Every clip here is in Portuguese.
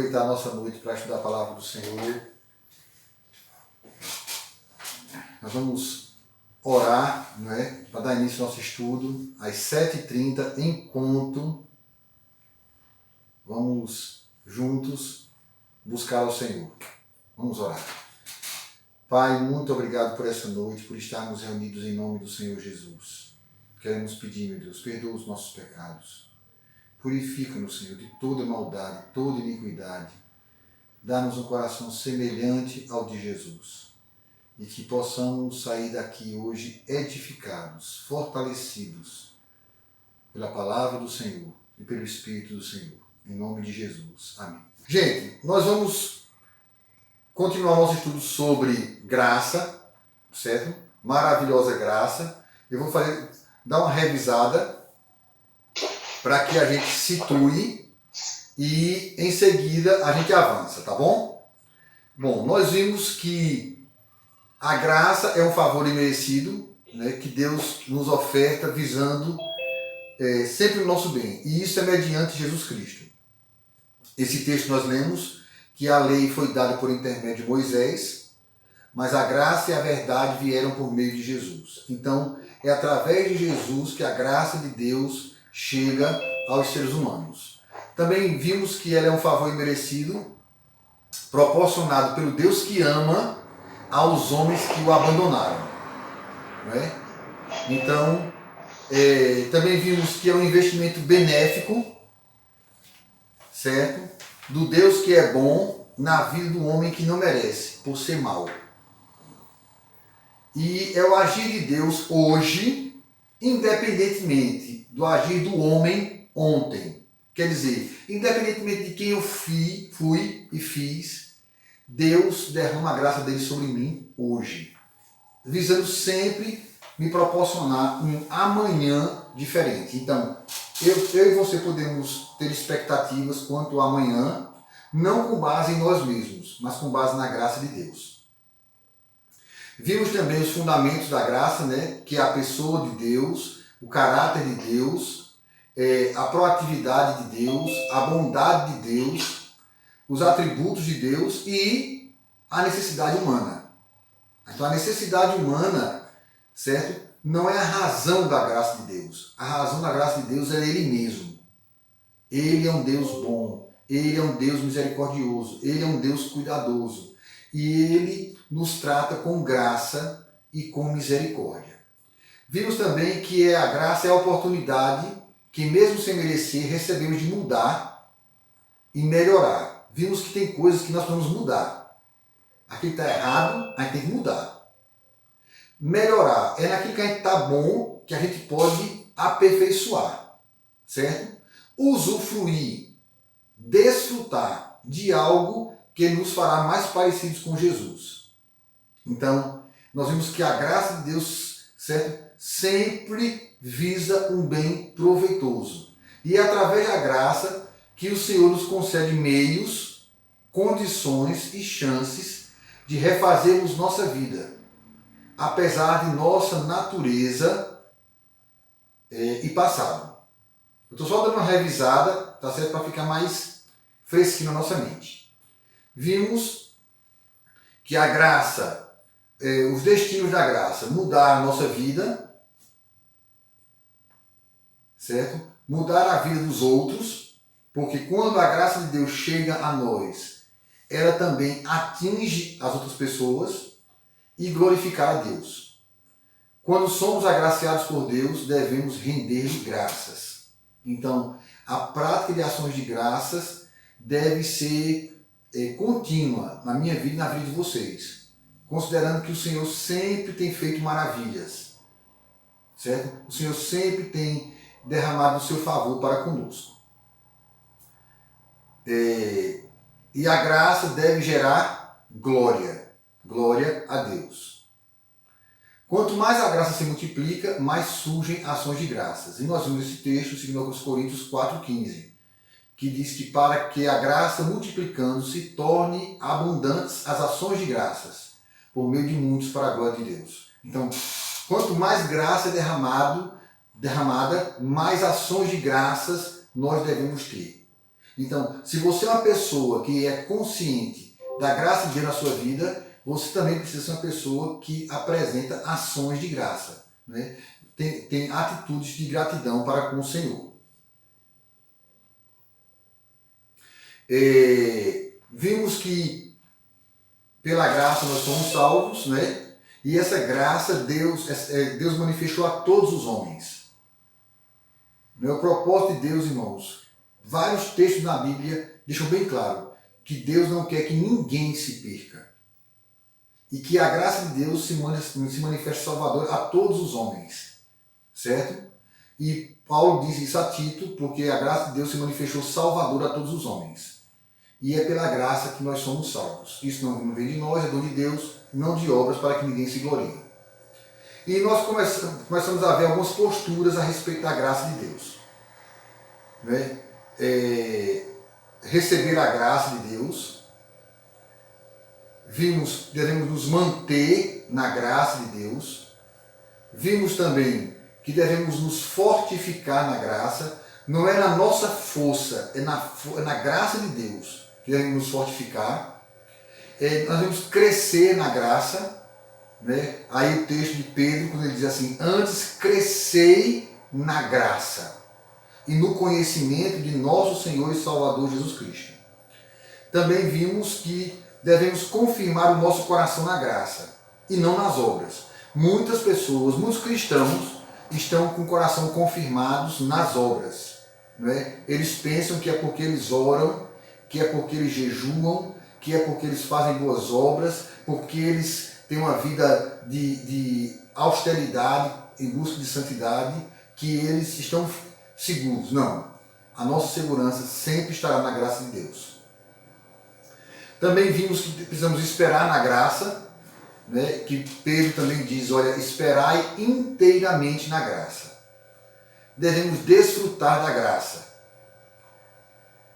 aproveitar a nossa noite para estudar a palavra do Senhor. Nós vamos orar, não é? Para dar início ao nosso estudo, às 7h30, em ponto. Vamos juntos buscar o Senhor. Vamos orar. Pai, muito obrigado por essa noite, por estarmos reunidos em nome do Senhor Jesus. Queremos pedir, meu Deus, perdoa os nossos pecados. Purifica-nos, Senhor, de toda maldade, toda iniquidade. Dá-nos um coração semelhante ao de Jesus. E que possamos sair daqui hoje edificados, fortalecidos pela palavra do Senhor e pelo Espírito do Senhor. Em nome de Jesus. Amém. Gente, nós vamos continuar nosso estudo sobre graça, certo? Maravilhosa graça. Eu vou dar uma revisada para que a gente situe e em seguida a gente avança, tá bom? Bom, nós vimos que a graça é um favor imerecido, né, que Deus nos oferta visando sempre o nosso bem. E isso é mediante Jesus Cristo. Esse texto nós lemos que a lei foi dada por intermédio de Moisés, mas a graça e a verdade vieram por meio de Jesus. Então, é através de Jesus que a graça de Deus chega aos seres humanos. Também vimos que ela é um favor imerecido, proporcionado pelo Deus que ama aos homens que o abandonaram. Não é? Então, também vimos que é um investimento benéfico, certo? Do Deus que é bom na vida do homem que não merece, por ser mau. E é o agir de Deus hoje, independentemente do agir do homem ontem. Quer dizer, independentemente de quem eu fui e fiz, Deus derrama a graça dele sobre mim hoje, visando sempre me proporcionar um amanhã diferente. Então, eu e você podemos ter expectativas quanto ao amanhã, não com base em nós mesmos, mas com base na graça de Deus. Vimos também os fundamentos da graça, né? Que é a pessoa de Deus, o caráter de Deus, a proatividade de Deus, a bondade de Deus, os atributos de Deus e a necessidade humana. Então a necessidade humana, certo? Não é a razão da graça de Deus. A razão da graça de Deus é Ele mesmo. Ele é um Deus bom, Ele é um Deus misericordioso, Ele é um Deus cuidadoso. E Ele nos trata com graça e com misericórdia. Vimos também que a graça é a oportunidade que, mesmo sem merecer, recebemos de mudar e melhorar. Vimos que tem coisas que nós vamos mudar. Aquilo que está errado, a gente tem que mudar. Melhorar é naquilo que a gente está bom, que a gente pode aperfeiçoar. Certo? Usufruir, desfrutar de algo que nos fará mais parecidos com Jesus. Então, nós vimos que a graça de Deus, certo, sempre visa um bem proveitoso. E é através da graça que o Senhor nos concede meios, condições e chances de refazermos nossa vida, apesar de nossa natureza e passado. Eu estou só dando uma revisada, tá certo, para ficar mais fresquinho na nossa mente. Vimos que a graça, os destinos da graça, mudar a nossa vida, certo? Mudar a vida dos outros, porque quando a graça de Deus chega a nós, ela também atinge as outras pessoas e glorificar a Deus. Quando somos agraciados por Deus, devemos render-lhe graças. Então, a prática de ações de graças deve ser contínua na minha vida e na vida de vocês, considerando que o Senhor sempre tem feito maravilhas, certo? O Senhor sempre tem derramado o seu favor para conosco. E a graça deve gerar glória a Deus. Quanto mais a graça se multiplica, mais surgem ações de graças. E nós vimos esse texto, segundo aos Coríntios 4,15, que diz que para que a graça multiplicando-se torne abundantes as ações de graças, por meio de muitos para a glória de Deus. Então, quanto mais graça é derramada, mais ações de graças nós devemos ter. Então, se você é uma pessoa que é consciente da graça de Deus na sua vida, você também precisa ser uma pessoa que apresenta ações de graça, né? Tem atitudes de gratidão para com o Senhor. Vimos que pela graça nós somos salvos, né? E essa graça Deus manifestou a todos os homens. O propósito de Deus, irmãos, vários textos na Bíblia deixam bem claro que Deus não quer que ninguém se perca. E que a graça de Deus se manifesta salvador a todos os homens. Certo? E Paulo diz isso a Tito, porque a graça de Deus se manifestou salvador a todos os homens. E é pela graça que nós somos salvos. Isso não vem de nós, é dom de Deus, não de obras para que ninguém se glorie. E nós começamos a ver algumas posturas a respeito da graça de Deus. Né? Receber a graça de Deus. Vimos, devemos nos manter na graça de Deus. Vimos também que devemos nos fortificar na graça. Não é na nossa força, é na graça de Deus que devemos nos fortificar. Nós devemos crescer na graça. Né? Aí o texto de Pedro, quando ele diz assim, antes crescei na graça e no conhecimento de nosso Senhor e Salvador Jesus Cristo. Também vimos que devemos confirmar o nosso coração na graça e não nas obras. Muitas pessoas, muitos cristãos, estão com o coração confirmados nas obras. Né? Eles pensam que é porque eles oram, que é porque eles jejuam, que é porque eles fazem boas obras, porque eles têm uma vida de austeridade em busca de santidade, que eles estão seguros. Não. A nossa segurança sempre estará na graça de Deus. Também vimos que precisamos esperar na graça, né? Que Pedro também diz, olha, esperai inteiramente na graça. Devemos desfrutar da graça.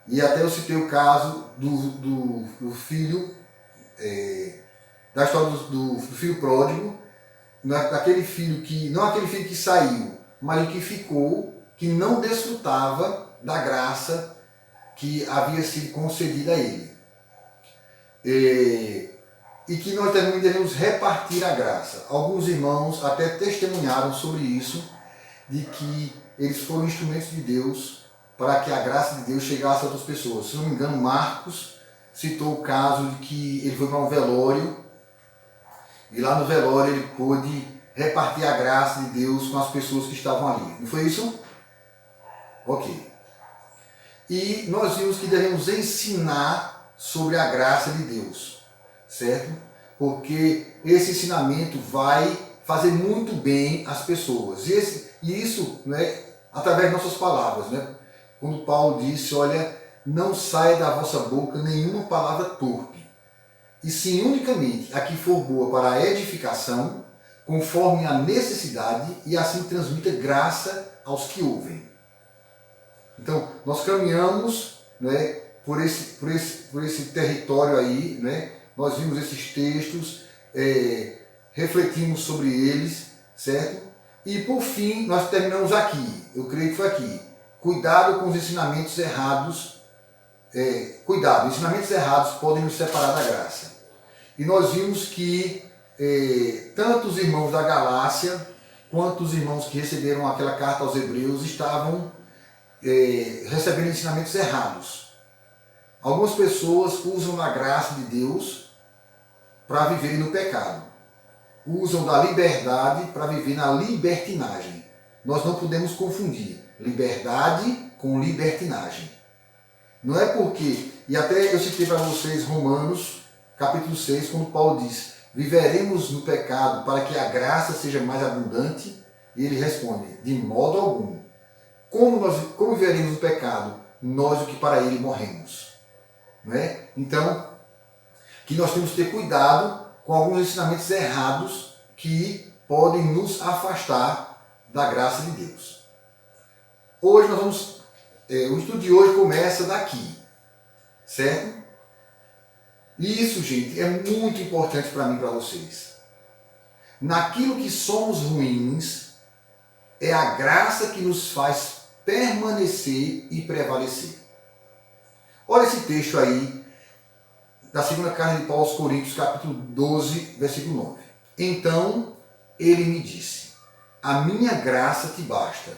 E até eu citei o caso do filho, da história do filho pródigo, daquele filho que, não aquele filho que saiu, mas o que ficou, que não desfrutava da graça que havia sido concedida a ele. E que nós também devemos repartir a graça. Alguns irmãos até testemunharam sobre isso, de que eles foram instrumentos de Deus para que a graça de Deus chegasse a outras pessoas. Se não me engano, Marcos citou o caso de que ele foi para um velório e lá no velório ele pôde repartir a graça de Deus com as pessoas que estavam ali. Não foi isso? Ok. E nós vimos que devemos ensinar sobre a graça de Deus, certo? Porque esse ensinamento vai fazer muito bem às pessoas. E isso, né, através de nossas palavras, né? Quando Paulo disse, olha, não saia da vossa boca nenhuma palavra torpe, e sim unicamente a que for boa para a edificação, conforme a necessidade, e assim transmita graça aos que ouvem. Então, nós caminhamos, né, por esse território aí, né? Nós vimos esses textos, refletimos sobre eles, certo? E por fim, nós terminamos aqui, eu creio que foi aqui. Cuidado com os ensinamentos errados. Ensinamentos errados podem nos separar da graça. E nós vimos que tanto os irmãos da Galácia, quanto os irmãos que receberam aquela carta aos Hebreus, estavam recebendo ensinamentos errados. Algumas pessoas usam a graça de Deus para viverem no pecado. Usam da liberdade para viver na libertinagem. Nós não podemos confundir liberdade com libertinagem. Não é porque, e até eu citei para vocês Romanos, capítulo 6, quando Paulo diz, viveremos no pecado para que a graça seja mais abundante? E ele responde, de modo algum. Como viveremos no pecado? Nós o que para ele morremos. Não é? Então, que nós temos que ter cuidado com alguns ensinamentos errados que podem nos afastar da graça de Deus. Hoje nós vamos, o estudo de hoje começa daqui, certo? E isso, gente, é muito importante para mim e para vocês. Naquilo que somos ruins, é a graça que nos faz permanecer e prevalecer. Olha esse texto aí, da segunda carta de Paulo aos Coríntios, capítulo 12, versículo 9. Então ele me disse: a minha graça te basta,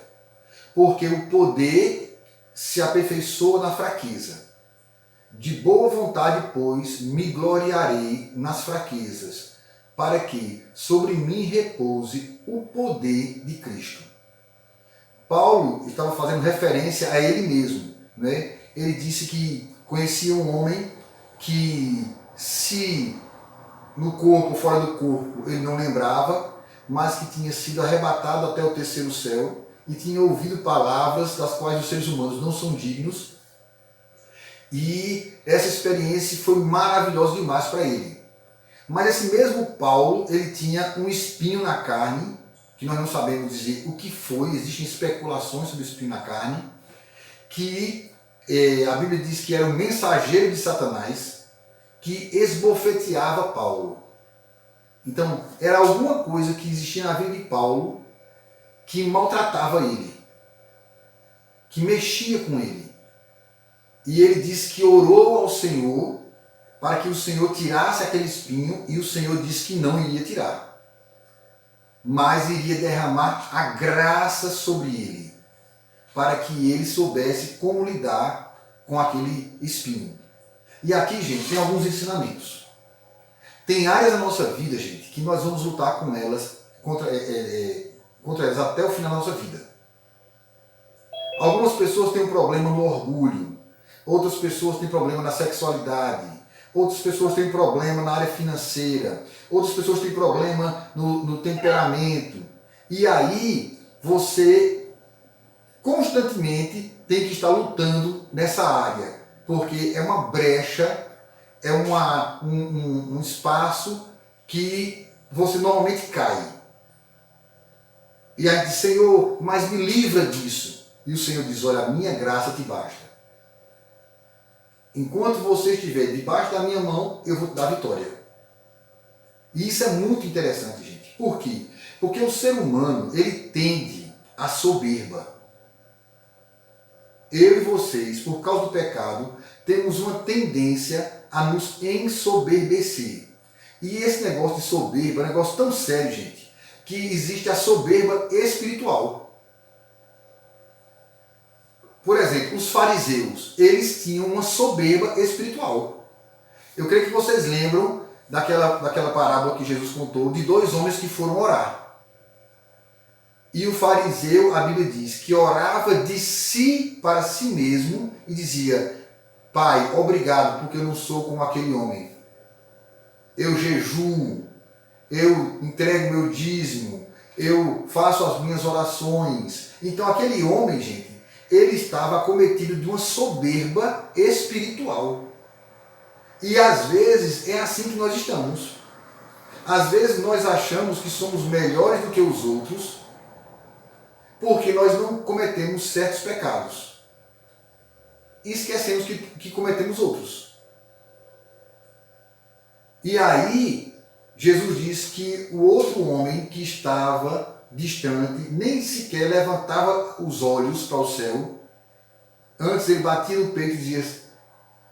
porque o poder se aperfeiçoa na fraqueza. De boa vontade, pois, me gloriarei nas fraquezas, para que sobre mim repouse o poder de Cristo. Paulo estava fazendo referência a ele mesmo, né? Ele disse que conhecia um homem que, se no corpo ou fora do corpo ele não lembrava, mas que tinha sido arrebatado até o terceiro céu e tinha ouvido palavras das quais os seres humanos não são dignos. E essa experiência foi maravilhosa demais para ele. Mas esse mesmo Paulo, ele tinha um espinho na carne, que nós não sabemos dizer o que foi, existem especulações sobre o espinho na carne, que a Bíblia diz que era um mensageiro de Satanás, que esbofeteava Paulo. Então, era alguma coisa que existia na vida de Paulo que maltratava ele, que mexia com ele. E ele disse que orou ao Senhor para que o Senhor tirasse aquele espinho, e o Senhor disse que não iria tirar, mas iria derramar a graça sobre ele, para que ele soubesse como lidar com aquele espinho. E aqui, gente, tem alguns ensinamentos. Tem áreas da nossa vida, gente, que nós vamos lutar com elas, contra elas até o final da nossa vida. Algumas pessoas têm um problema no orgulho, outras pessoas têm problema na sexualidade, outras pessoas têm problema na área financeira, outras pessoas têm problema no temperamento. E aí você constantemente tem que estar lutando nessa área, porque é uma brecha, é um espaço que você normalmente cai. E aí diz: Senhor, mas me livra disso. E o Senhor diz: olha, a minha graça te basta. Enquanto você estiver debaixo da minha mão, eu vou te dar vitória. E isso é muito interessante, gente. Por quê? Porque o ser humano, ele tende à soberba. Eu e vocês, por causa do pecado, temos uma tendência a nos ensoberbecer. E esse negócio de soberba é um negócio tão sério, gente, que existe a soberba espiritual. Por exemplo, os fariseus, eles tinham uma soberba espiritual. Eu creio que vocês lembram daquela parábola que Jesus contou de dois homens que foram orar. E o fariseu, a Bíblia diz, que orava de si para si mesmo e dizia: Pai, obrigado porque eu não sou como aquele homem. Eu jejuo, eu entrego meu dízimo, eu faço as minhas orações. Então aquele homem, gente, ele estava acometido de uma soberba espiritual. E às vezes é assim que nós estamos. Às vezes nós achamos que somos melhores do que os outros porque nós não cometemos certos pecados. E esquecemos que cometemos outros. E aí, Jesus diz que o outro homem que estava distante, nem sequer levantava os olhos para o céu. Antes ele batia no peito e dizia: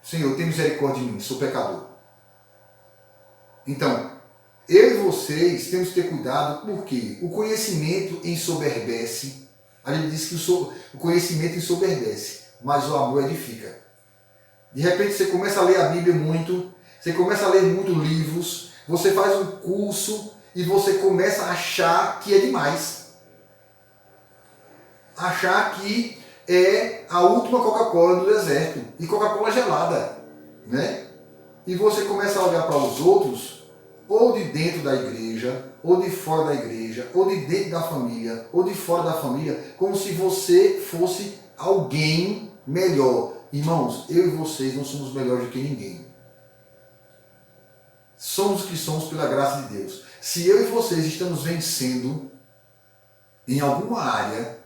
Senhor, tem misericórdia de mim, sou pecador. Então, eu e vocês temos que ter cuidado, porque o conhecimento ensoberbece. A Bíblia diz que o conhecimento ensoberbece, mas o amor edifica. De repente você começa a ler a Bíblia muito, você começa a ler muitos livros, você faz um curso e você começa a achar que é demais. Achar que é a última Coca-Cola do deserto, e Coca-Cola gelada, né? E você começa a olhar para os outros, ou de dentro da igreja, ou de fora da igreja, ou de dentro da família, ou de fora da família, como se você fosse alguém melhor. Irmãos, eu e vocês não somos melhores do que ninguém. Somos o que somos pela graça de Deus. Se eu e vocês estamos vencendo em alguma área,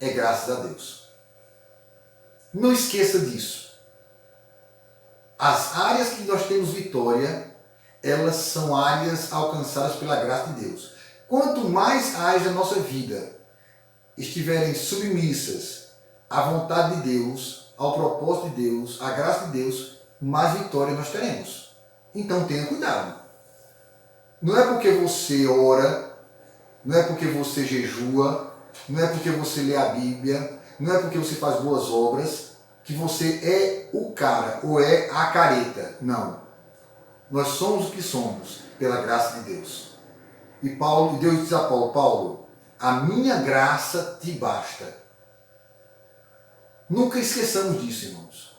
é graças a Deus. Não esqueça disso. As áreas que nós temos vitória, elas são áreas alcançadas pela graça de Deus. Quanto mais áreas da nossa vida estiverem submissas à vontade de Deus, ao propósito de Deus, à graça de Deus, mais vitória nós teremos. Então tenha cuidado. Não é porque você ora, não é porque você jejua, não é porque você lê a Bíblia, não é porque você faz boas obras, que você é o cara ou é a careta. Não. Nós somos o que somos pela graça de Deus. E Deus diz a Paulo, a minha graça te basta. Nunca esqueçamos disso, irmãos.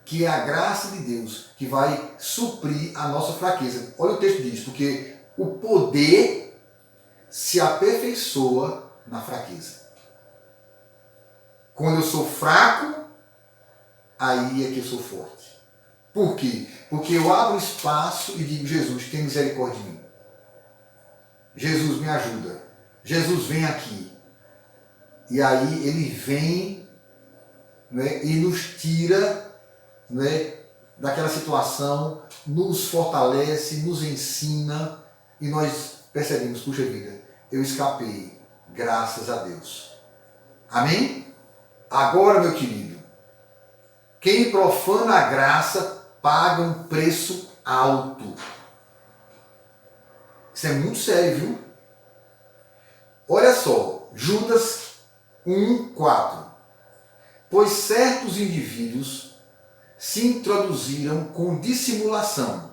Que é a graça de Deus que vai suprir a nossa fraqueza. Olha o texto diz, porque o poder se aperfeiçoa na fraqueza. Quando eu sou fraco, aí é que eu sou forte. Por quê? Porque eu abro espaço e digo, Jesus, tem misericórdia de mim. Jesus, me ajuda. Jesus, vem aqui. E aí ele vem, né, e nos tira, né, daquela situação, nos fortalece, nos ensina e nós percebemos, puxa vida, eu escapei, graças a Deus. Amém? Agora, meu querido, quem profana a graça paga um preço alto. Isso é muito sério, viu? Olha só, Judas 1:4. Pois certos indivíduos se introduziram com dissimulação,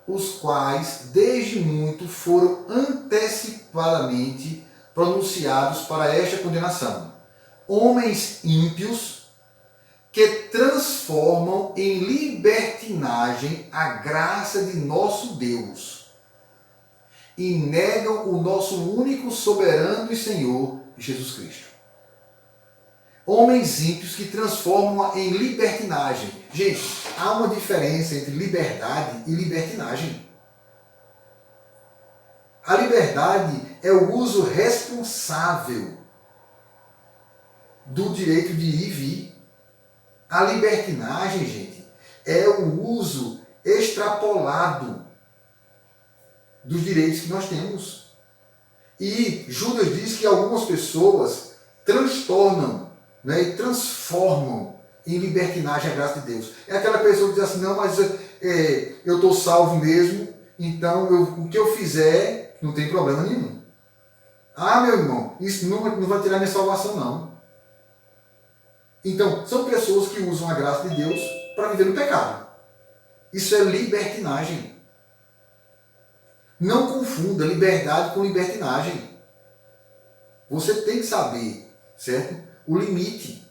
os quais desde muito foram antecipadamente pronunciados para esta condenação. Homens ímpios que transformam em libertinagem a graça de nosso Deus e negam o nosso único soberano e Senhor, Jesus Cristo. Homens ímpios que transformam em libertinagem. Gente, há uma diferença entre liberdade e libertinagem. A liberdade é o uso responsável do direito de ir e vir. A libertinagem, gente, é o uso extrapolado dos direitos que nós temos. E Judas diz que algumas pessoas transtornam, né, e transformam em libertinagem a graça de Deus. É aquela pessoa que diz assim, não, mas eu estou salvo mesmo, então o que eu fizer não tem problema nenhum. Ah, meu irmão, isso não vai tirar minha salvação, não. Então, são pessoas que usam a graça de Deus para viver no pecado. Isso é libertinagem. Não confunda liberdade com libertinagem. Você tem que saber, certo? O limite.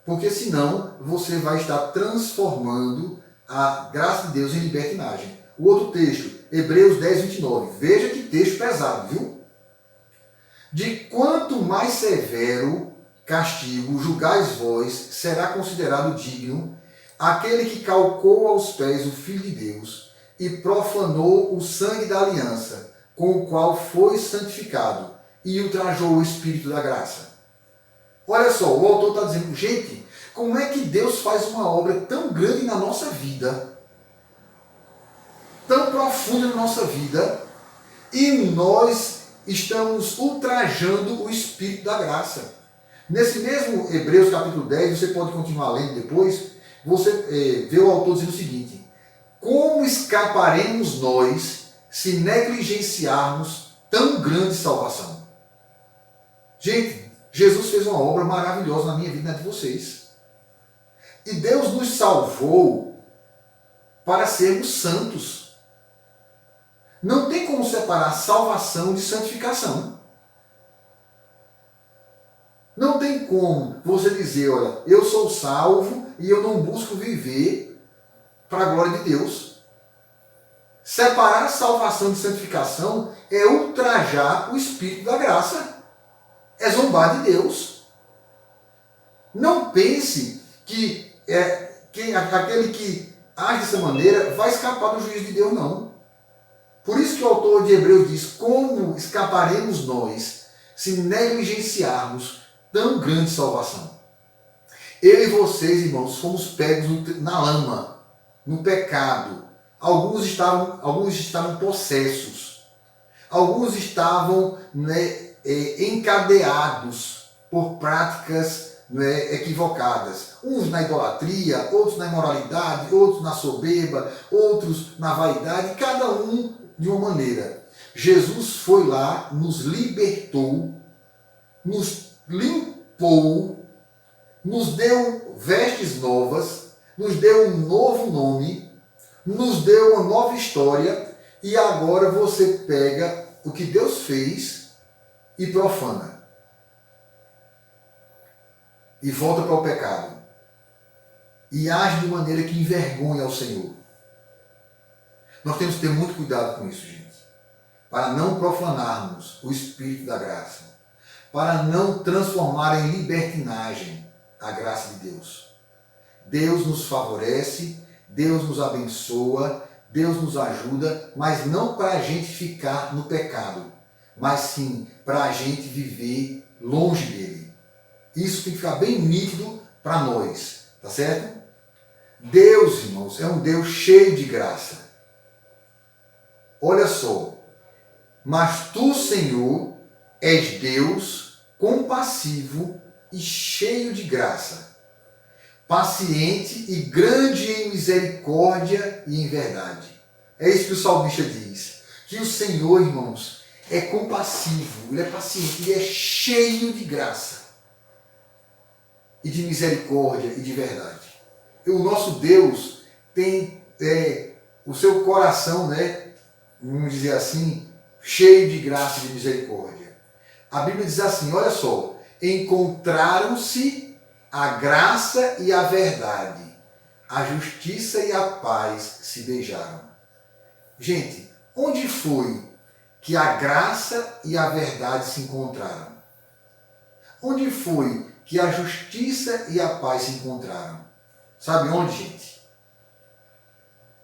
Porque senão você vai estar transformando a graça de Deus em libertinagem. O outro texto, Hebreus 10:29. Veja que texto pesado, viu? De quanto mais severo castigo julgais vós, será considerado digno aquele que calcou aos pés o Filho de Deus e profanou o sangue da aliança, com o qual foi santificado, e ultrajou o Espírito da graça. Olha só, o autor está dizendo, gente, como é que Deus faz uma obra tão grande na nossa vida, tão profunda na nossa vida, e nós estamos ultrajando o Espírito da graça? Nesse mesmo Hebreus capítulo 10, você pode continuar lendo depois, você vê o autor dizendo o seguinte, como escaparemos nós se negligenciarmos tão grande salvação? Gente, Jesus fez uma obra maravilhosa na minha vida e na de vocês. E Deus nos salvou para sermos santos. Não tem como separar salvação de santificação. Não tem como você dizer, olha, eu sou salvo e eu não busco viver para a glória de Deus. Separar a salvação de santificação é ultrajar o Espírito da graça. É zombar de Deus. Não pense que aquele que age dessa maneira vai escapar do juízo de Deus, não. Por isso que o autor de Hebreus diz, como escaparemos nós se negligenciarmos tão grande salvação? Eu e vocês, irmãos, fomos pegos na lama, no pecado. Alguns estavam possessos. Alguns estavam, né, encadeados por práticas não é, equivocadas. Uns na idolatria, outros na imoralidade, outros na soberba, outros na vaidade, cada um de uma maneira. Jesus foi lá, nos libertou, nos limpou, nos deu vestes novas, nos deu um novo nome, nos deu uma nova história, e agora você pega o que Deus fez e profana. E volta para o pecado. E age de maneira que envergonha ao Senhor. Nós temos que ter muito cuidado com isso, gente. Para não profanarmos o Espírito da graça. Para não transformar em libertinagem a graça de Deus. Deus nos favorece, Deus nos abençoa, Deus nos ajuda, mas não para a gente ficar no pecado, mas sim para a gente viver longe dele. Isso tem que ficar bem nítido para nós, tá certo? Deus, irmãos, é um Deus cheio de graça. Olha só, mas tu, Senhor, és Deus compassivo e cheio de graça, paciente e grande em misericórdia e em verdade. É isso que o salmista diz. Que o Senhor, irmãos, é compassivo, ele é paciente, ele é cheio de graça e de misericórdia e de verdade. E o nosso Deus tem o seu coração, né, vamos dizer assim, cheio de graça e de misericórdia. A Bíblia diz assim, olha só, encontraram-se a graça e a verdade, a justiça e a paz se beijaram. Gente, onde foi que a graça e a verdade se encontraram? Onde foi que a justiça e a paz se encontraram? Sabe onde, gente?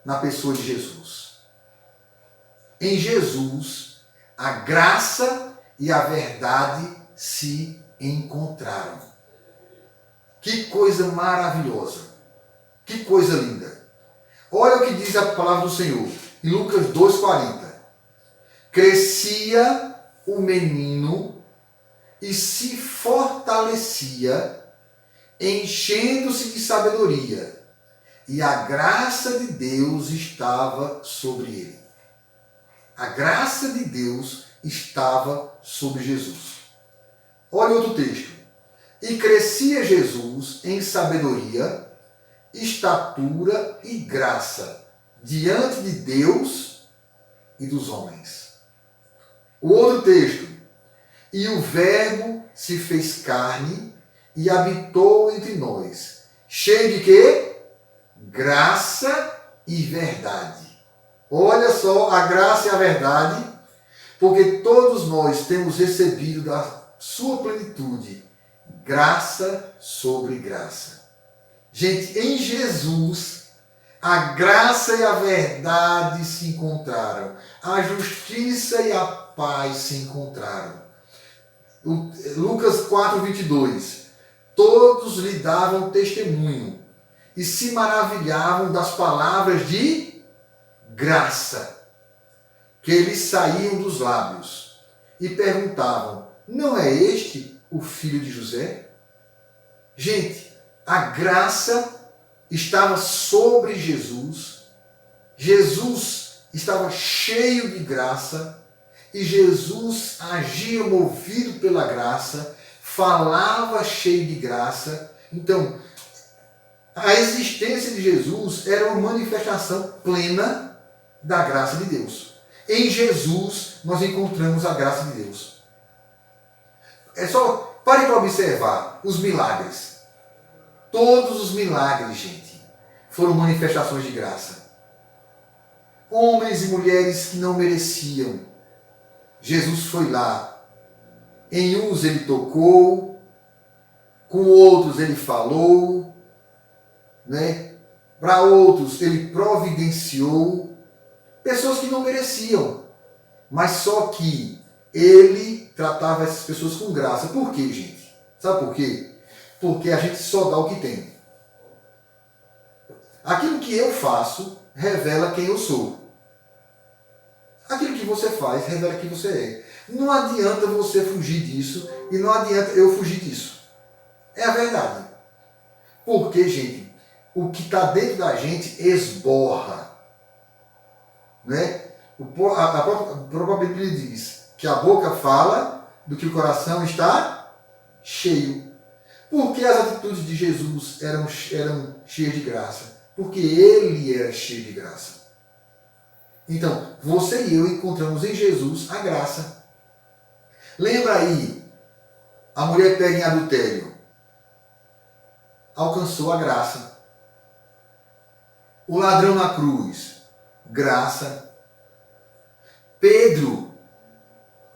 Na pessoa de Jesus. Em Jesus, a graça e a verdade se encontraram. Que coisa maravilhosa. Que coisa linda. Olha o que diz a palavra do Senhor, em Lucas 2,40. Crescia o menino e se fortalecia, enchendo-se de sabedoria, e a graça de Deus estava sobre ele. A graça de Deus estava sobre Jesus. Olha outro texto. E crescia Jesus em sabedoria, estatura e graça diante de Deus e dos homens. O outro texto. E o Verbo se fez carne e habitou entre nós. Cheio de quê? Graça e verdade. Olha só a graça e a verdade, porque todos nós temos recebido da sua plenitude graça sobre graça. Gente, em Jesus, a graça e a verdade se encontraram. A justiça e a paz se encontraram. Lucas 4:22. Todos lhe davam testemunho e se maravilhavam das palavras de graça que lhes saíam dos lábios. E perguntavam, não é este o filho de José? Gente, a graça estava sobre Jesus. Jesus estava cheio de graça. E Jesus agia movido pela graça. Falava cheio de graça. Então, a existência de Jesus era uma manifestação plena da graça de Deus. Em Jesus, nós encontramos a graça de Deus. É só, pare para observar os milagres. Todos os milagres, gente, foram manifestações de graça. Homens e mulheres que não mereciam. Jesus foi lá. Em uns ele tocou, com outros ele falou, né? Para outros ele providenciou. Pessoas que não mereciam. Mas só que ele tratava essas pessoas com graça. Por quê, gente? Sabe por quê? Porque a gente só dá o que tem. Aquilo que eu faço revela quem eu sou. Aquilo que você faz revela quem você é. Não adianta você fugir disso e não adianta eu fugir disso. É a verdade. Porque, gente, o que está dentro da gente esborra. Né? A própria Bíblia diz que a boca fala do que o coração está cheio. Por que as atitudes de Jesus eram cheias de graça? Porque ele era cheio de graça. Então, você e eu encontramos em Jesus a graça. Lembra aí, a mulher pega em adultério. Alcançou a graça. O ladrão na cruz, graça. Pedro,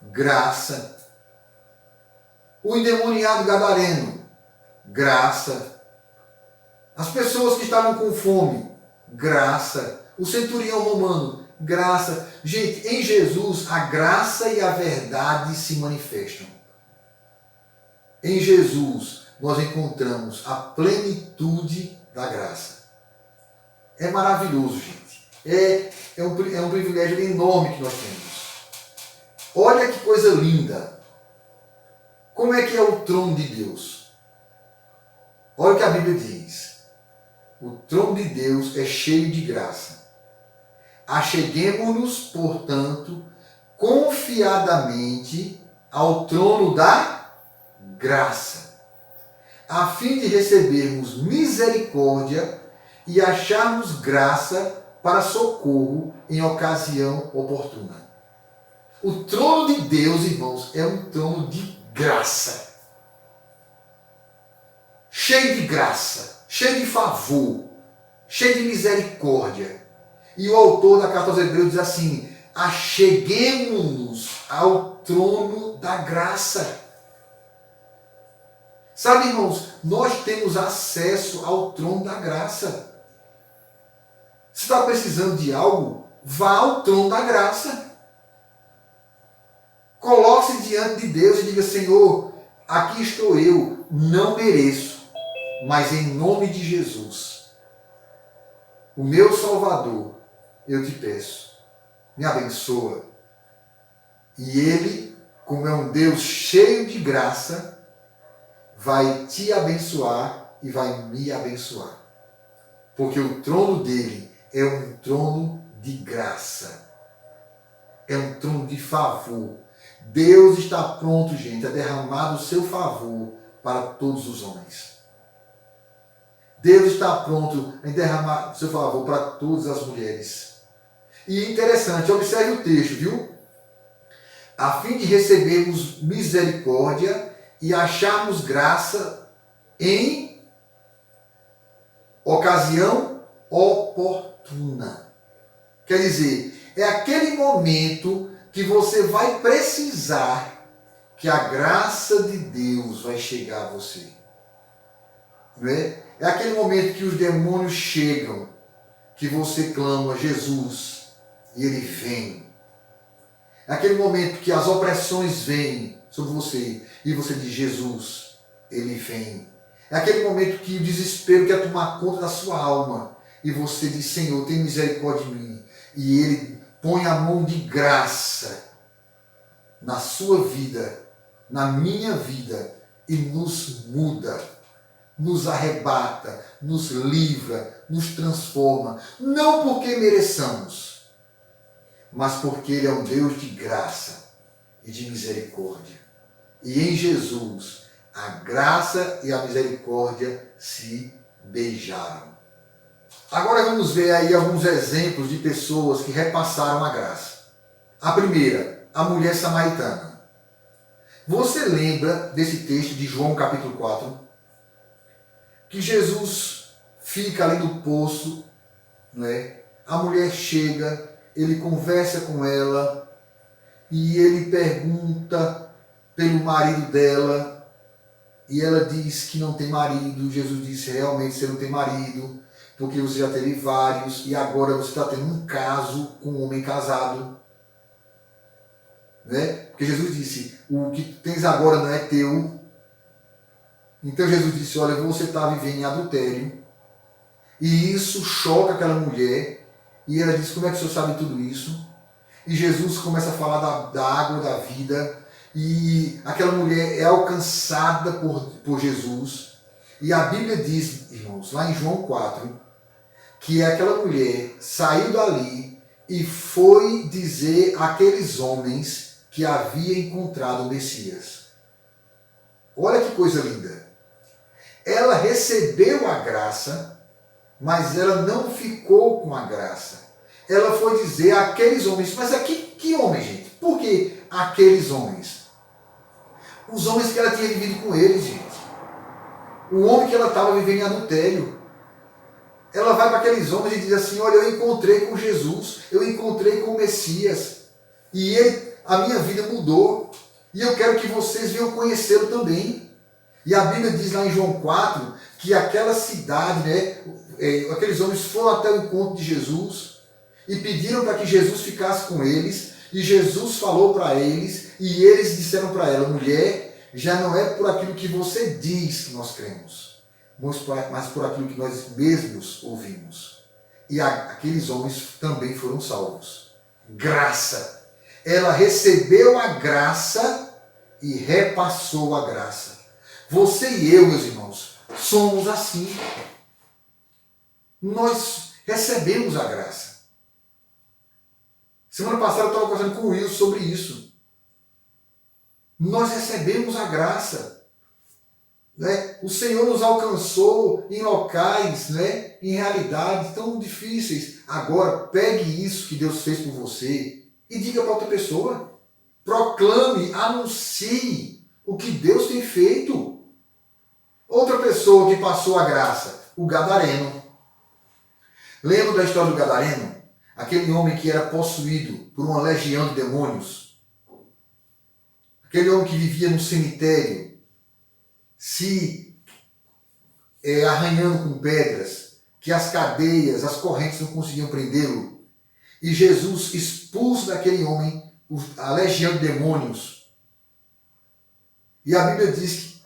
graça. O endemoniado gadareno, graça. As pessoas que estavam com fome, graça. O centurião romano, graça. Gente, em Jesus a graça e a verdade se manifestam. Em Jesus nós encontramos a plenitude da graça. É maravilhoso, gente. É um privilégio enorme que nós temos. Olha que coisa linda. Como é que é o trono de Deus? Olha o que a Bíblia diz. O trono de Deus é cheio de graça. Acheguemo-nos, portanto, confiadamente ao trono da graça, a fim de recebermos misericórdia e acharmos graça para socorro em ocasião oportuna. O trono de Deus, irmãos, é um trono de graça. Cheio de graça, cheio de favor, cheio de misericórdia. E o autor da carta aos Hebreus diz assim: acheguemo-nos ao trono da graça. Sabe, irmãos, nós temos acesso ao trono da graça. Se está precisando de algo, vá ao trono da graça. Coloque-se diante de Deus e diga: Senhor, aqui estou eu, não mereço, mas em nome de Jesus, o meu Salvador, eu te peço, me abençoa. E Ele, como é um Deus cheio de graça, vai te abençoar e vai me abençoar. Porque o trono dele é um trono de graça. É um trono de favor. Deus está pronto, gente, a derramar o seu favor para todos os homens. Deus está pronto a derramar o seu favor para todas as mulheres. E interessante, observe o texto, viu? A fim de recebermos misericórdia e acharmos graça em ocasião oportuna. Quer dizer, é aquele momento que você vai precisar que a graça de Deus vai chegar a você. Não é? É aquele momento que os demônios chegam, que você clama Jesus e ele vem. É aquele momento que as opressões vêm sobre você e você diz: Jesus, ele vem. É aquele momento que o desespero quer tomar conta da sua alma e você diz: Senhor, tem misericórdia de mim. E ele põe a mão de graça na sua vida, na minha vida, e nos muda, nos arrebata, nos livra, nos transforma. Não porque mereçamos, mas porque ele é um Deus de graça e de misericórdia. E em Jesus, a graça e a misericórdia se beijaram. Agora vamos ver aí alguns exemplos de pessoas que repassaram a graça. A primeira, a mulher samaritana. Você lembra desse texto de João capítulo 4? Que Jesus fica ali no poço, né? A mulher chega, ele conversa com ela e ele pergunta pelo marido dela e ela diz que não tem marido. Jesus disse: realmente você não tem marido, porque você já teve vários e agora você está tendo um caso com um homem casado. Né? Porque Jesus disse: o que tens agora não é teu. Então Jesus disse: olha, você está vivendo em adultério. E isso choca aquela mulher. E ela diz: como é que o senhor sabe tudo isso? E Jesus começa a falar da água da vida. E aquela mulher é alcançada por Jesus. E a Bíblia diz, irmãos, lá em João 4, que aquela mulher saiu dali e foi dizer àqueles homens que havia encontrado o Messias. Olha que coisa linda. Ela recebeu a graça, mas ela não ficou com a graça. Ela foi dizer àqueles homens, mas aqui, que homens, gente? Por que aqueles homens? Os homens que ela tinha vivido com eles, gente. O homem que ela estava vivendo em adultério. Ela vai para aqueles homens e diz assim, olha, eu encontrei com Jesus, eu encontrei com o Messias, e a minha vida mudou, e eu quero que vocês venham conhecê-lo também. E a Bíblia diz lá em João 4, que aquela cidade, aqueles homens foram até o encontro de Jesus, e pediram para que Jesus ficasse com eles, e Jesus falou para eles, e eles disseram para ela, mulher, já não é por aquilo que você diz que nós cremos, mas por aquilo que nós mesmos ouvimos. E aqueles homens também foram salvos. Graça. Ela recebeu a graça e repassou a graça. Você e eu, meus irmãos, somos assim. Nós recebemos a graça. Semana passada eu estava conversando com o Will sobre isso. Nós recebemos a graça. O Senhor nos alcançou em locais, em realidades tão difíceis. Agora, pegue isso que Deus fez por você e diga para outra pessoa. Proclame, anuncie o que Deus tem feito. Outra pessoa que passou a graça, o gadareno. Lembra da história do gadareno? Aquele homem que era possuído por uma legião de demônios. Aquele homem que vivia no cemitério, se arranhando com pedras, que as cadeias, as correntes não conseguiam prendê-lo. E Jesus expulsa daquele homem a legião de demônios. E a Bíblia diz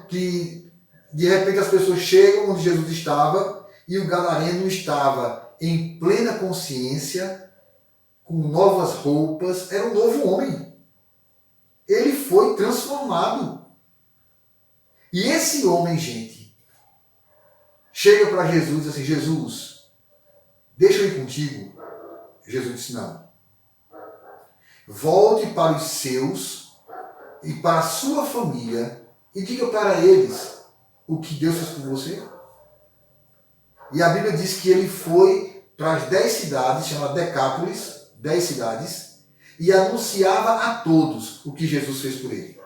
que de repente as pessoas chegam onde Jesus estava e o gadareno estava em plena consciência, com novas roupas, era um novo homem. Ele foi transformado. E esse homem, gente, chega para Jesus e diz assim, Jesus, deixa eu ir contigo. Jesus disse, não. Volte para os seus e para a sua família e diga para eles o que Deus fez por você. E a Bíblia diz que ele foi para as 10 cidades, chama Decápolis, 10 cidades, e anunciava a todos o que Jesus fez por ele.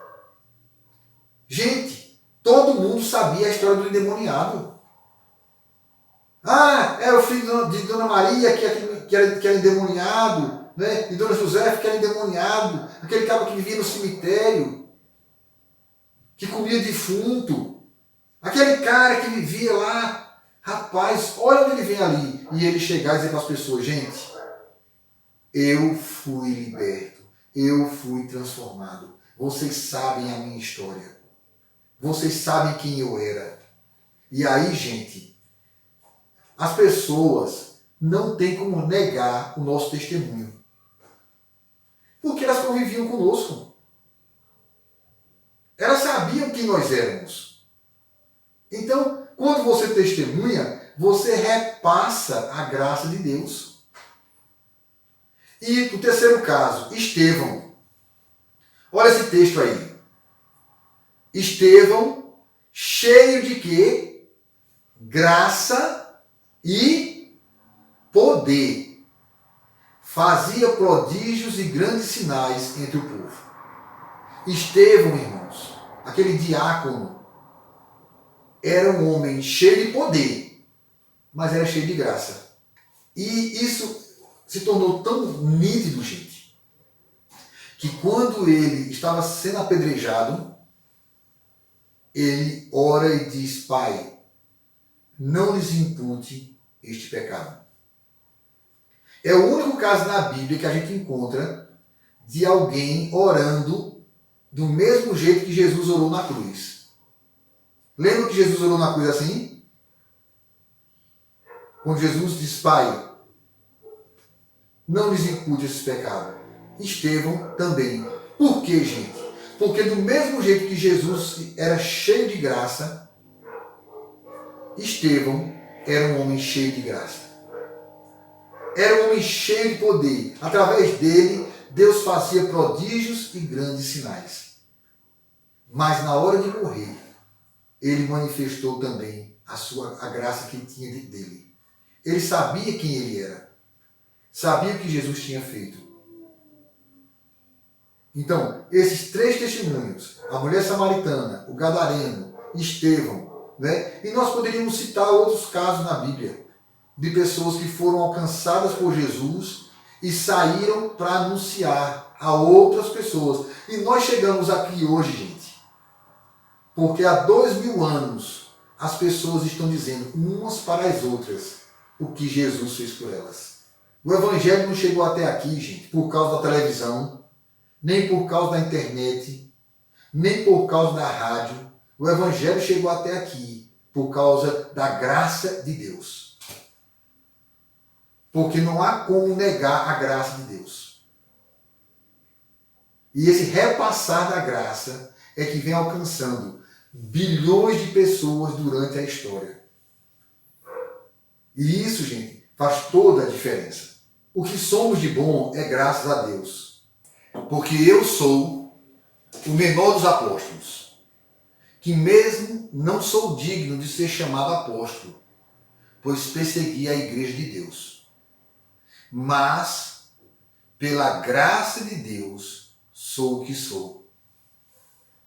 Gente, todo mundo sabia a história do endemoniado. Era o filho de Dona Maria que era endemoniado, de Dona José que era endemoniado, aquele cara que vivia no cemitério, que comia defunto, aquele cara que vivia lá. Rapaz, olha onde ele vem ali. E ele chegar e dizer para as pessoas, gente, eu fui liberto, eu fui transformado. Vocês sabem a minha história. Vocês sabem quem eu era. E aí, gente, as pessoas não têm como negar o nosso testemunho. Porque elas conviviam conosco. Elas sabiam quem nós éramos. Então, quando você testemunha, você repassa a graça de Deus. E o terceiro caso, Estevão. Olha esse texto aí. Estevão, cheio de quê? Graça e poder. Fazia prodígios e grandes sinais entre o povo. Estevão, irmãos, aquele diácono, era um homem cheio de poder, mas era cheio de graça. E isso se tornou tão nítido, gente, que quando ele estava sendo apedrejado, ele ora e diz, Pai, não lhes impute este pecado. É o único caso na Bíblia que a gente encontra de alguém orando do mesmo jeito que Jesus orou na cruz. Lembra que Jesus orou na cruz assim? Quando Jesus diz, Pai, não lhes impute esse pecado. Estevão também. Por quê, gente? Porque do mesmo jeito que Jesus era cheio de graça, Estevão era um homem cheio de graça. Era um homem cheio de poder. Através dele, Deus fazia prodígios e grandes sinais. Mas na hora de morrer, ele manifestou também a graça que tinha dele. Ele sabia quem ele era. Sabia o que Jesus tinha feito. Então, esses 3 testemunhos, a mulher samaritana, o gadareno, Estevão, né? E nós poderíamos citar outros casos na Bíblia, de pessoas que foram alcançadas por Jesus e saíram para anunciar a outras pessoas. E nós chegamos aqui hoje, gente, porque há 2000 anos as pessoas estão dizendo umas para as outras o que Jesus fez por elas. O Evangelho não chegou até aqui, gente, por causa da televisão, nem por causa da internet, nem por causa da rádio. O Evangelho chegou até aqui por causa da graça de Deus. Porque não há como negar a graça de Deus. E esse repassar da graça é que vem alcançando bilhões de pessoas durante a história. E isso, gente, faz toda a diferença. O que somos de bom é graças a Deus. Porque eu sou o menor dos apóstolos, que mesmo não sou digno de ser chamado apóstolo, pois persegui a igreja de Deus. Mas, pela graça de Deus, sou o que sou.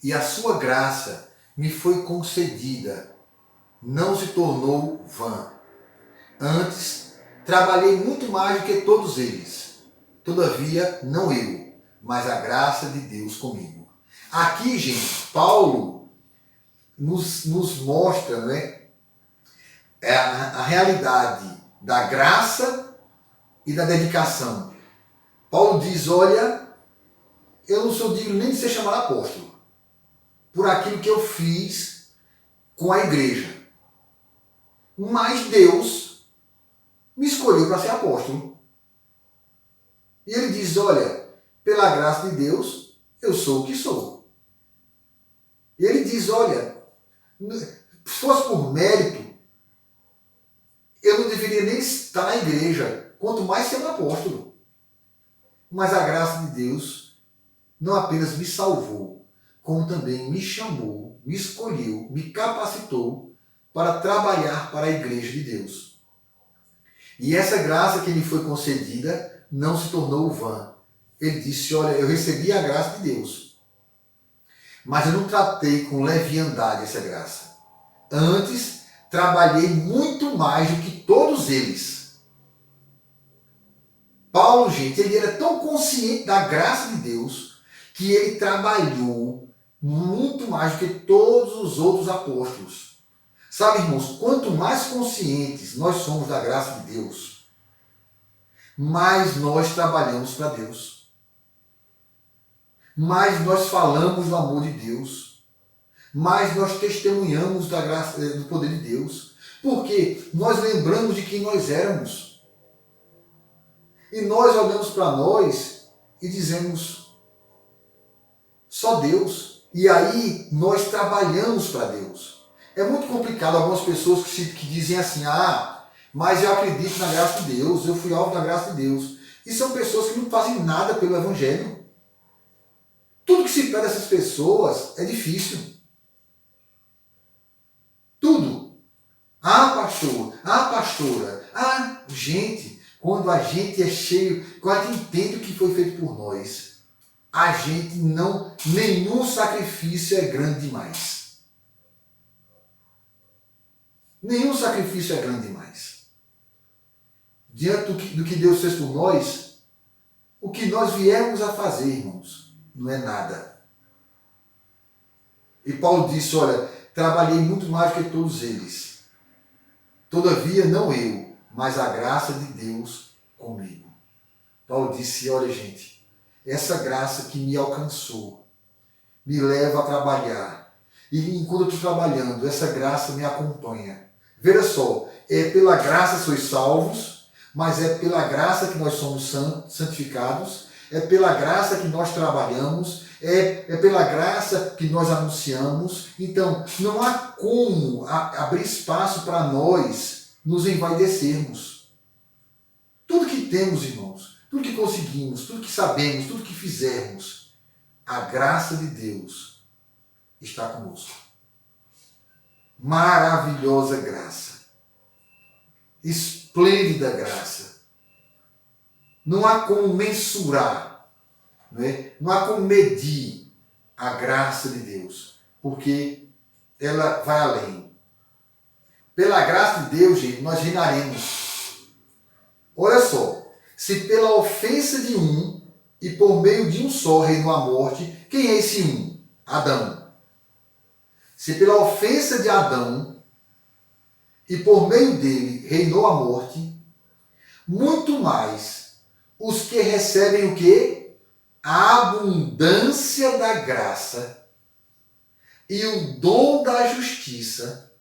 E a sua graça me foi concedida, não se tornou vã. Antes, trabalhei muito mais do que todos eles. Todavia, não eu, mas a graça de Deus comigo. Aqui, gente, Paulo nos mostra, né, a realidade da graça e da dedicação. Paulo diz, olha, eu não sou digno nem de ser chamado apóstolo, por aquilo que eu fiz com a igreja. Mas Deus me escolheu para ser apóstolo. E ele diz, olha, pela graça de Deus, eu sou o que sou. E ele diz, olha, se fosse por mérito, eu não deveria nem estar na igreja, quanto mais ser um apóstolo. Mas a graça de Deus não apenas me salvou, como também me chamou, me escolheu, me capacitou para trabalhar para a igreja de Deus. E essa graça que me foi concedida não se tornou vã. Ele disse, olha, eu recebi a graça de Deus, mas eu não tratei com leviandade essa graça. Antes, trabalhei muito mais do que todos eles. Paulo, gente, ele era tão consciente da graça de Deus que ele trabalhou muito mais do que todos os outros apóstolos. Sabe, irmãos, quanto mais conscientes nós somos da graça de Deus, mais nós trabalhamos para Deus. Mais nós falamos do amor de Deus. Mais nós testemunhamos da graça, do poder de Deus. Porque nós lembramos de quem nós éramos. E nós olhamos para nós e dizemos, só Deus. E aí nós trabalhamos para Deus. É muito complicado algumas pessoas que dizem assim, mas eu acredito na graça de Deus, eu fui alvo da graça de Deus. E são pessoas que não fazem nada pelo Evangelho. Tudo que se pede dessas pessoas é difícil. Tudo. Pastor, pastora, gente, quando a gente é cheio, quando a gente entende o que foi feito por nós, a gente nenhum sacrifício é grande demais. Nenhum sacrifício é grande demais. Diante do que Deus fez por nós, o que nós viemos a fazer, irmãos, não é nada. E Paulo disse, olha, trabalhei muito mais do que todos eles. Todavia, não eu, mas a graça de Deus comigo. Paulo disse, olha, gente, essa graça que me alcançou, me leva a trabalhar. E enquanto eu estou trabalhando, essa graça me acompanha. Veja só, é pela graça sois salvos, mas é pela graça que nós somos santificados, é pela graça que nós trabalhamos, é pela graça que nós anunciamos. Então, não há como abrir espaço para nós nos envaidecermos. Tudo que temos, irmãos, tudo que conseguimos, tudo que sabemos, tudo que fizermos, a graça de Deus está conosco. Maravilhosa graça. Esplêndida graça. Não há como mensurar, não é? Não há como medir a graça de Deus, porque ela vai além. Pela graça de Deus, gente, nós reinaremos. Olha só, se pela ofensa de um e por meio de um só reinou a morte, quem é esse um? Adão. Se pela ofensa de Adão e por meio dele reinou a morte, muito mais os que recebem o quê? A abundância da graça e o dom da justiça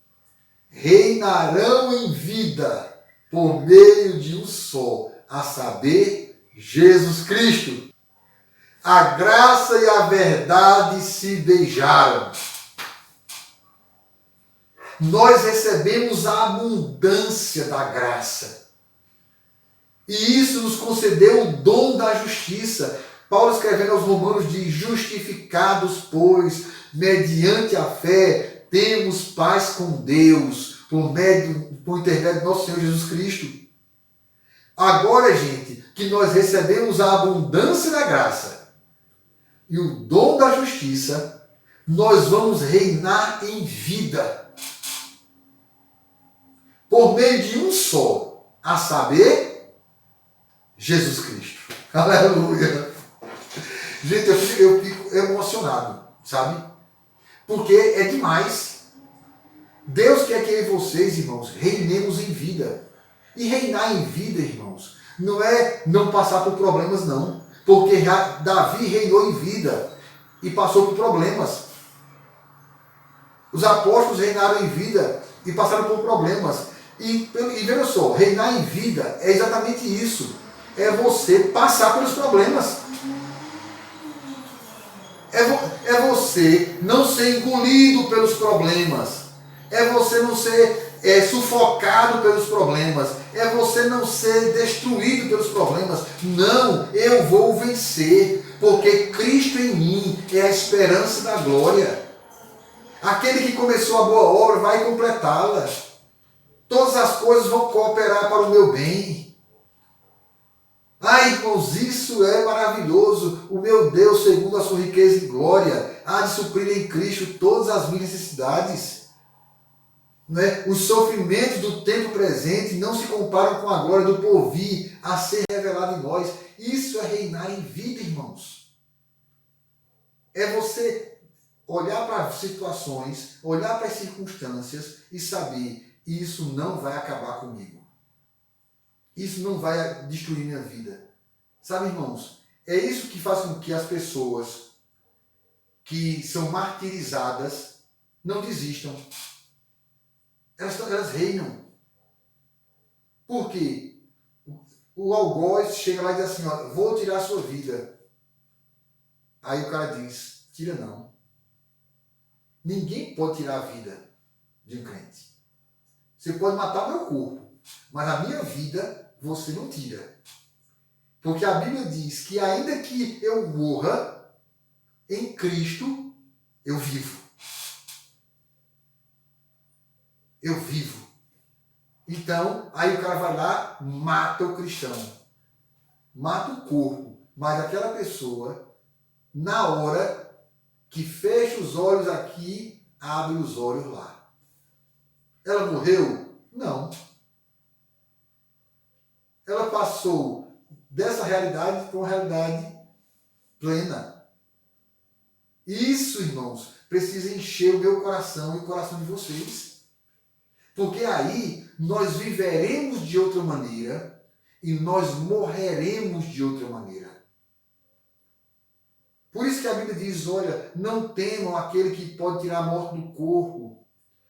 reinarão em vida por meio de um só, a saber, Jesus Cristo. A graça e a verdade se beijaram. Nós recebemos a abundância da graça. E isso nos concedeu o dom da justiça. Paulo escrevendo aos Romanos diz: justificados, pois, mediante a fé, temos paz com Deus, por intermédio do nosso Senhor Jesus Cristo. Agora, gente, que nós recebemos a abundância da graça e o dom da justiça, nós vamos reinar em vida. Por meio de um só, a saber, Jesus Cristo. Aleluia. Gente, eu fico emocionado, sabe? Porque é demais. Deus quer que eu e vocês, irmãos, reinemos em vida. E reinar em vida, irmãos, não é não passar por problemas, não. Porque Davi reinou em vida e passou por problemas. Os apóstolos reinaram em vida e passaram por problemas. E veja só, reinar em vida é exatamente isso. É você passar pelos problemas. É você não ser engolido pelos problemas. É você não ser sufocado pelos problemas. É você não ser destruído pelos problemas. Não, eu vou vencer. Porque Cristo em mim é a esperança da glória. Aquele que começou a boa obra vai completá-la. Todas as coisas vão cooperar para o meu bem. Ai, irmãos, isso é maravilhoso. O meu Deus, segundo a sua riqueza e glória, há de suprir em Cristo todas as minhas necessidades. Não é? Os sofrimentos do tempo presente não se comparam com a glória do porvir a ser revelada em nós. Isso é reinar em vida, irmãos. É você olhar para as situações, olhar para as circunstâncias e saber: isso não vai acabar comigo. Isso não vai destruir minha vida. Sabe, irmãos? É isso que faz com que as pessoas que são martirizadas não desistam. Elas reinam. Por quê? O algoz chega lá e diz assim: ó, vou tirar a sua vida. Aí o cara diz: tira não. Ninguém pode tirar a vida de um crente. Você pode matar meu corpo, mas a minha vida você não tira. Porque a Bíblia diz que ainda que eu morra, em Cristo eu vivo. Eu vivo. Então, aí o cara vai lá, mata o cristão. Mata o corpo. Mas aquela pessoa, na hora que fecha os olhos aqui, abre os olhos lá. Ela morreu? Não. Ela passou dessa realidade para uma realidade plena. Isso, irmãos, precisa encher o meu coração e o coração de vocês. Porque aí nós viveremos de outra maneira e nós morreremos de outra maneira. Por isso que a Bíblia diz: olha, não temam aquele que pode tirar a morte do corpo,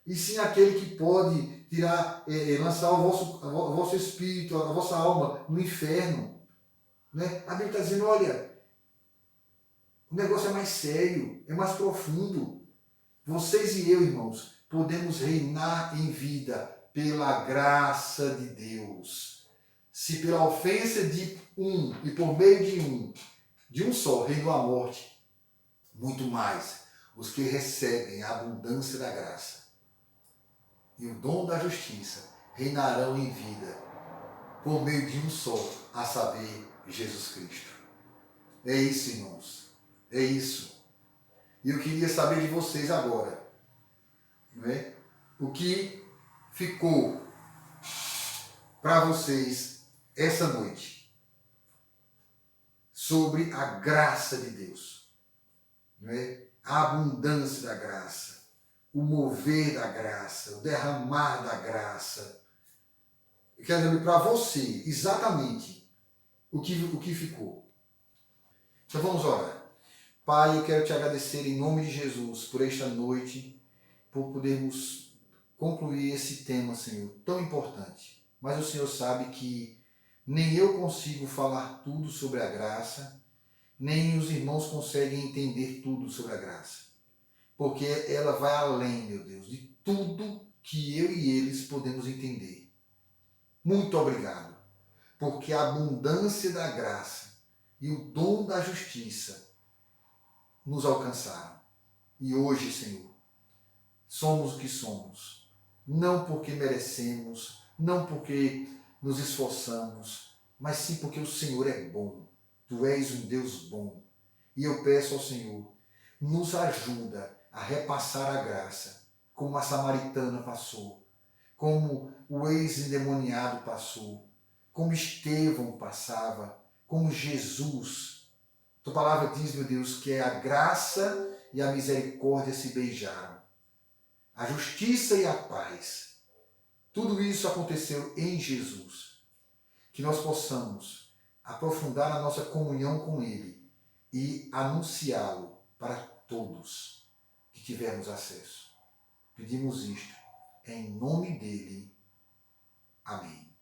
e sim aquele que pode tirar, lançar o vosso espírito, a vossa alma no inferno. Né? A Bíblia está dizendo: olha, O negócio é mais sério, é mais profundo. Vocês e eu, irmãos, podemos reinar em vida pela graça de Deus. Se pela ofensa de um e por meio de um só, reinou a morte, muito mais os que recebem a abundância da graça e o dom da justiça reinarão em vida por meio de um só, a saber, Jesus Cristo. É isso, irmãos. É isso. E eu queria saber de vocês agora, não é? O que ficou para vocês essa noite sobre a graça de Deus, não é? A abundância da graça, o mover da graça, o derramar da graça. Eu quero dizer para você exatamente o que ficou. Então vamos orar. Pai, eu quero te agradecer em nome de Jesus por esta noite, por podermos concluir esse tema, Senhor, tão importante. Mas o Senhor sabe que nem eu consigo falar tudo sobre a graça, nem os irmãos conseguem entender tudo sobre a graça. Porque ela vai além, meu Deus, de tudo que eu e eles podemos entender. Muito obrigado, porque a abundância da graça e o dom da justiça nos alcançaram. E hoje, Senhor, somos o que somos. Não porque merecemos, não porque nos esforçamos, mas sim porque o Senhor é bom. Tu és um Deus bom. E eu peço ao Senhor, nos ajuda a repassar a graça, como a samaritana passou, como o ex-endemoniado passou, como Estevão passava, como Jesus. Tua palavra diz, meu Deus, que a graça e a misericórdia se beijaram. A justiça e a paz. Tudo isso aconteceu em Jesus. Que nós possamos aprofundar a nossa comunhão com Ele e anunciá-lo para todos que tivermos acesso. Pedimos isto em nome dele. Amém.